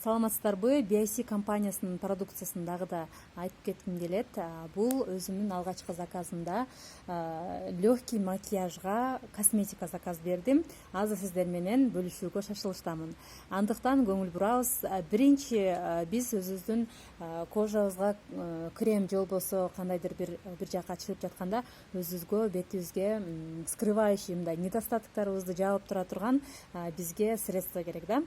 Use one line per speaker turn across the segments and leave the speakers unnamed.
Саламатсыздарбы? BIC компаниясынын продукциясын дагы да айтып кетким келет. Бул өзүмдүн алгачкы заказымда легкий макияжга косметика заказ бердим. Азыр сиздер менен бөлүшүүгө шашылыштамын. Андыктан көңүл бурабыз. Биринчи биз өзүбүздүн кожабызга крем же болбосо кандайдыр бир жака чыгып жатканда өзүбүзгө бетибизге скрывающий мындай недостатоктарыбызды жаап тура турган бизге средство керек да.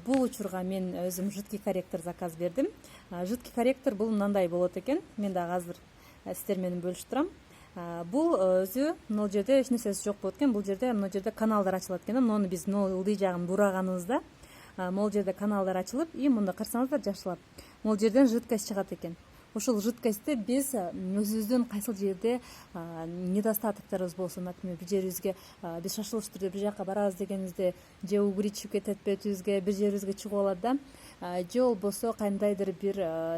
Бул учурга мен өзүм жидкий корректор заказ бердим. Жидкий корректор бул мындай болот экен. Мен дагы азыр сиздер менен бөлүшүп турам. Бул өзү мына жерде эч нерсеси жок болот экен. Бул жерде мына жерде каналдар ачылат экен да. Муну биз ылдый жагын бураганыбызда могул жерде каналдар ачылып, и мында карасаңыздар жашылап. Могул жерден жидкость чыгат экен. Ошол жидкостьти биз өзүбүздүн кайсыл жерде недостатокторубуз болсо, например, бир жерибизге биз шашылыш түрдө бир жака барабыз дегенибизде же угрий чыгып кетет бетибизге, бир жерибизге чыгып алат да. Же болбосо кандайдыр бир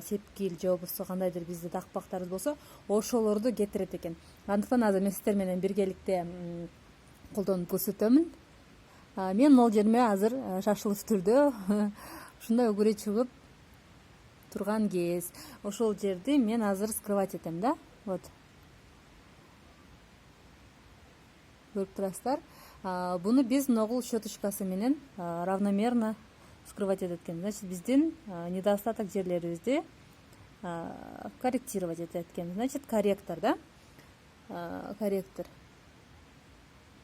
сепкил же болбосо кандайдыр бизде дакпактарыбыз болсо, ошолорду кетирет экен. Андыктан азыр мен сиздер менен биргеликте колдонуп көрсөтөмүн. Мен могул жериме азыр шашылыш түрдө ушундай угрий чыгып турган кез. Ошол жерди мен азыр скрывать этем да. Вот. Көрүп турасыздар. Буну биз ногул щеточкасы менен равномерно скрывать этет экен. Значит, биздин недостаток жерлерибизди корректировать этет экен. Значит, корректор да. Корректор.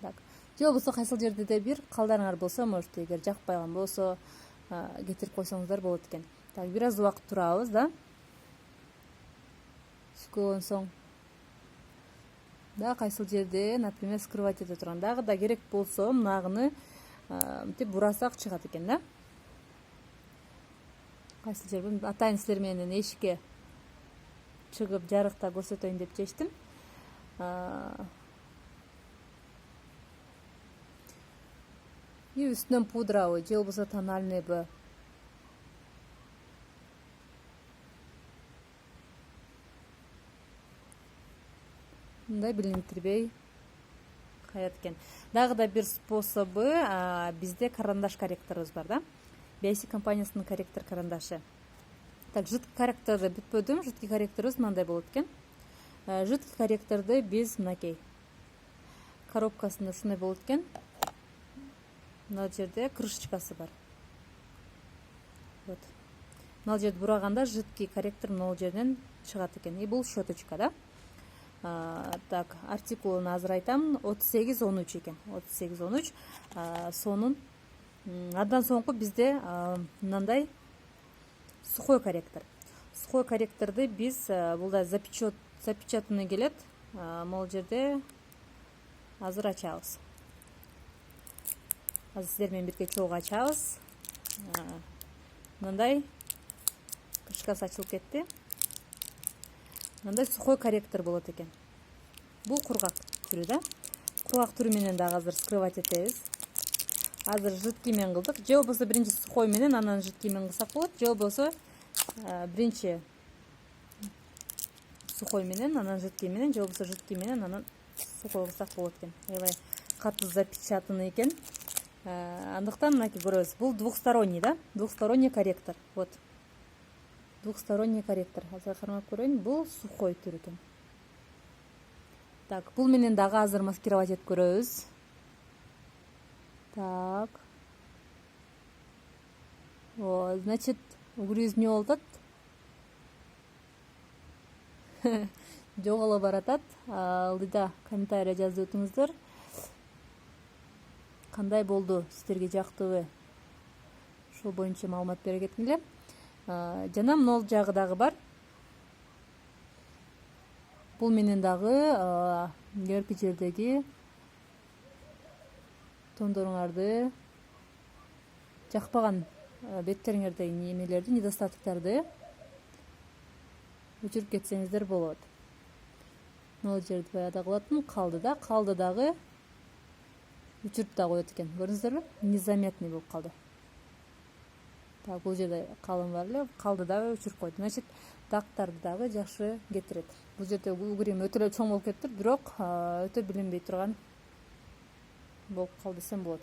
Так. Же болбосо кайсыл жерде бир калдарыңар болсо, может, эгер жакпай калган болсо, кетирип койсоңуздар болот экен. Так, бир аз убакыт турабыз да. Түшкөн соң да кайсыл жерде, например, скрывать эте турган. Дагы да керек болсо, мынагыны мынтип бурасак чыгат экен да. Кайсыл жерде атайын силер менен эшикке чыгып жарыкта көрсөтөйүн деп чечтим. И үстүнөн пудрабы же болбосо тональныйбы. Мындай билиндирбей каят экен. Дагы да бир способу бизде карандаш корректорубуз бар да. BIC компаниясынын корректор карандашы. Так, жидкий корректорду бүтпөдүм. Жидкий корректорубуз мындай болот экен. Жидкий корректорду биз мынакей коробкасында ушундай болот экен. Мына жерде крышечкасы бар. Вот. Мына жерди бураганда жидкий корректор мына жерден чыгат экен. И бул щеточка да. Так, артикулун азыр айтам. 38-13 экен. 38-13. Сонун андан соңку бизде мындай сухой корректор. Сухой корректорду биз булда запечатанный келет. Могул жерде азыр ачабыз. Азыр сиздер менен бирге чогуу ачабыз. Мындай крышкасы ачылып кетти. Мындай сухой корректор болот экен. Бул кургак түрү да. Кургак түрү менен дагы азыр скрывать этебиз. Азыр жидкий менен кылдык. Же болбосо биринчи сухой менен анан жидкий менен кылсак болот. Же болбосо биринчи сухой менен анан жидкий менен, же болбосо жидкий менен анан сухой кылсак болот экен. Аябай катуу запечатанный экен. Андыктан мынакей көрөбүз. Бул двухсторонний да. Двухсторонний корректор. Вот. Двухсторонний корректор. Азыр кармап көрөйүн. Бул сухой түрү экен. Так, бул менен дагы азыр маскировать этип көрөбүз. Так. О, значит, угрүйүбүз эмне болуп атат? Жоголо баратат. Ылдыйда комментарий жазып өтүңүздөр. Кандай болду? Сиздерге жактыбы? Ошол боюнча маалымат бере кеткиле. Жана могул жагы дагы бар. Бул менен дагы берки жердеги тондоруңарды жакпаган беттериңердеги немелерди, недостатоктарды өчүрүп кетсеңиздер болот. Могул жерди баягыда кылатын калды да, калды дагы өчүрүп да коет экен. Көрдүңүздөрбү? Незаметный болуп калды. Так, бул жерде калың бар эле, калды дагы өчүрүп койду. Значит, дактарды дагы жакшы кетирет. Бул жерде угрим өтө эле чоң болуп кетиптир, бирок өтө билинбей турган болуп калды десем болот.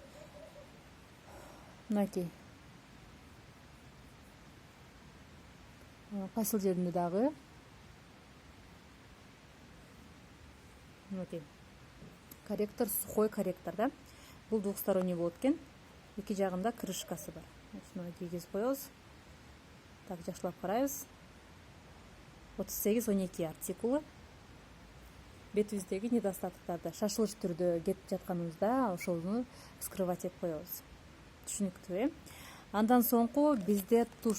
Мынакей кайсыл жеринде дагы мынакей корректор, сухой корректор да. Бул двухсторонний болот экен. Эки жагында крышкасы бар. Мына кийгизип коебуз. Так, жакшылап карайбыз. 38-12 артикулы. Бетибиздеги недостатоктарды шашылыш түрдө кетип жатканыбызда ошону скрывать этип коебуз. Түшүнүктүү, Андан соңку бизде туш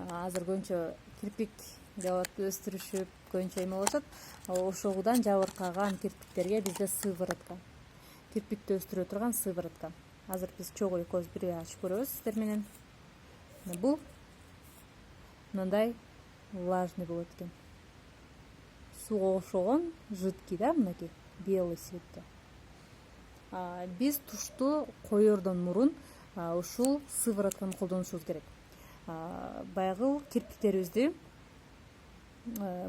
азыр көбүнчө кирпик деп өстүрүшүп көбүнчө эме болушат. Ошодан жабыркаган кирпиктерге бизде сыворотка. Кирпикти өстүрө турган сыворотка. Азыр биз чогуу экөөбүз бирге ачып көрөбүз сиздер менен. Бул мындай влажный болот экен. Суга окшогон жидкий да, мынакей белый цветте. Биз тушту коердон мурун ушул сыворотканы колдонушубуз керек. Баягы кирпиктерибизди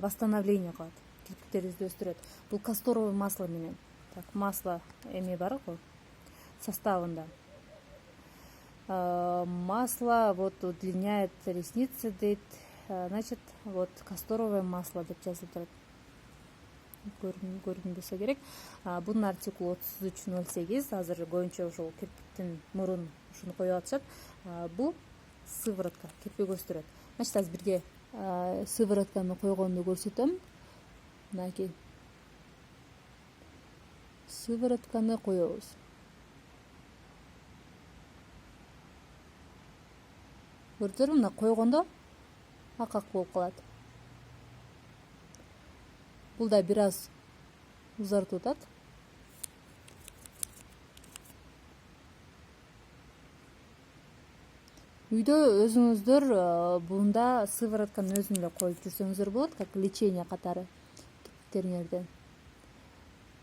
восстановление кылат. Кирпиктерибизди өстүрөт. Бул касторовый масло менен. Так, масло эме бар го составында. Масло вот удлиняет ресницы дейт. Значит, вот касторовое масло деп жазылып турат. Көрүнбөсө керек. Бунун артикулу 3308. Азыр көбүнчө ошол кирпиктин мурун ушуну коюп атышат. Бул сыворотка, кирпик өстүрөт. Значит, азыр бирге сыворотканы койгонду көрсөтөм. Мынакей. Сыворотканы коебуз. Көрдүңөрбү, мына койгондо акак болуп калат. Бул да бир аз узартып атат. Үйдө өзүңүздөр бунда сыворотканын өзүн эле коюп жүрсөңүздөр болот, как лечение катары кирпиктериңерден.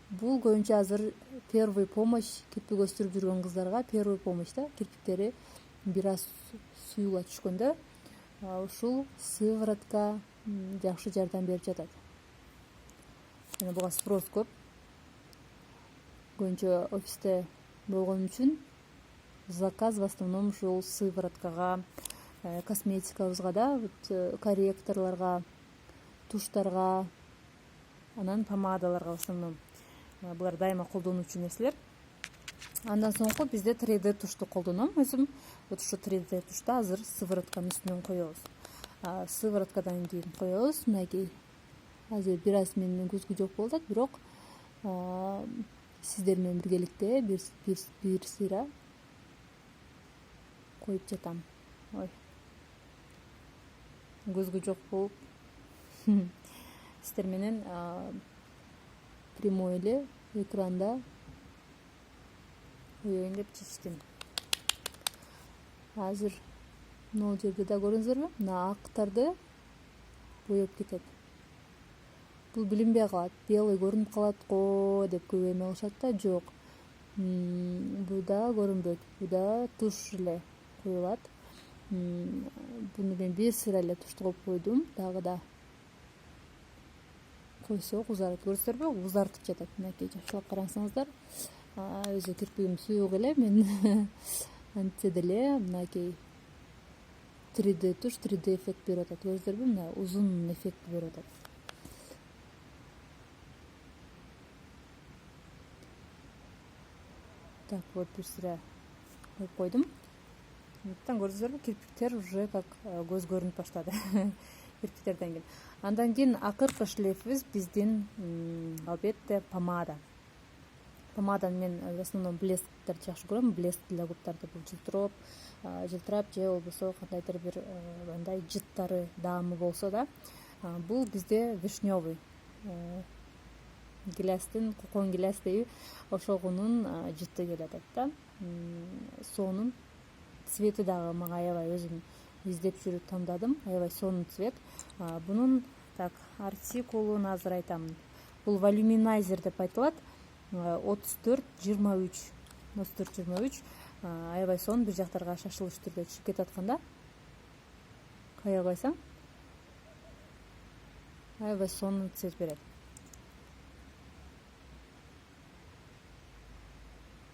Бул көбүнчө азыр первый помощь, кирпик өстүрүп жүргөн кыздарга первый помощь да, кирпиктери бир аз сууга түшкөндө ушул сыворотка жакшы жардам берип жатат. Жана буга спрос көп. Көбүнчө офисте болгон үчүн заказ в основном ушул сывороткага, косметикабызга да, корректорлорго, туштарга, анан помадаларга в основном. Булар дайыма колдонуучу нерселер. Андан соңку бизде 3D тушту колдоном өзүм. Вот ушу 3D тушта азыр сыворотканын үстүнөн коебуз. Сывороткадан кийин коебуз. Мынакей азыр бир аз менин көзгү жок болуп атат, бирок сиздер менен биргеликте бир сыйра коюп жатам. Ой. Көзгү жок болуп сиздер менен прямой эле экранда коеюн деп чечтим. Азыр могу жерде да көрүңүзөрбү? Мына актарды боеп кетет. Бул билинбей калат. Белый көрүнүп калат го деп көп эме кылышат да, жок. Буда көрүнбөйт. Буда туш эле коюлат. Буну мен бир сыйра эле тушту коюп койдум. Дагы да койсок узарат. Көрүсүзөрбү? Узартып жатат. Мынакей жакшылап карасаңыздар. Өзү кирпигим суук эле, мен антсе деле мынакей 3D туш 3D эффект берип атат. Көрүсүзөрбү? Мына узун эффект берип атат. Так, вот бир сыйра коюп койдум. Мынтан көрүсүзөрбү? Кирпиктер уже как көз көрүнүп баштады. Кирпиктерден кийин. Андан кийин акыркы шлейфибиз биздин албетте помада. Помаданы мен в основном блесктерди жакшы көрөм. Блеск для губтарды бул жылтырап же болбосо кандайдыр бир андай жыттары, даамы болсо да. Бул бизде вишневый гилястын, кокон гиляс дейби, ошогунун жыты келип атат да. Сонун цвети дагы мага аябай, өзүм издеп жүрүп тандадым. Аябай сонун цвет. Бунун так артикулун азыр айтам. Бул волюминайзер деп айтылат. 34-23. 34-23. Аябай сонун, бир жактарга шашылыш түрдө чыгып кетип атканда. Кая койсаң аябай сонун цвет берет.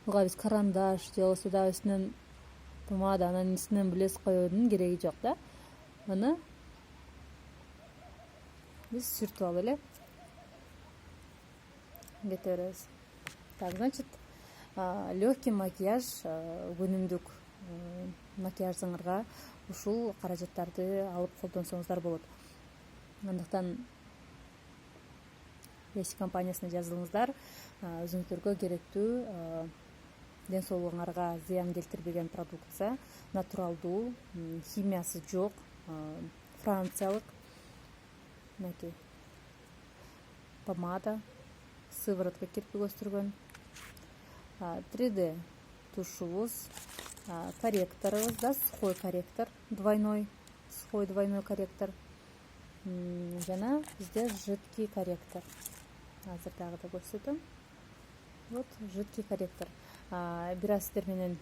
Буга биз карандаш же болбосо да үстүнөн помада, анан үстүнөн блеск коюунун кереги жок да. Аны биз сүртүп алып эле кете беребиз. Так, значит, легкий макияж күнүмдүк макияжыңарга ушул каражаттарды алып колдонсоңуздар болот. Андыктан Basic компаниясына жазылыңыздар. Өзүңүздөргө керектүү ден соолугуңарга зыян келтирбеген продукция, натуралдуу, химиясы жок, франциялык мынакей помада, сыворотка кирпик өстүргөн, 3D тушубуз, корректорубуз да, сухой корректор, сухой двойной корректор, жана бизде жидкий корректор. Азыр дагы да көрсөтөм. Вот жидкий корректор. Бир аз сиздер менен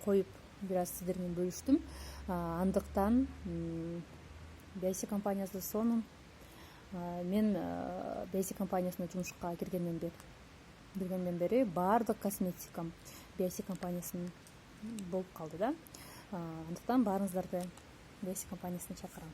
коюп, бир аз сиздер менен бөлүштүм. Андыктан Basic компаниясында сонун. Мен Basic компаниясына жумушка киргенден бери баардык косметикам Basic компаниясынын болуп калды да. Андыктан баарыңыздарды Basic компаниясына чакырам.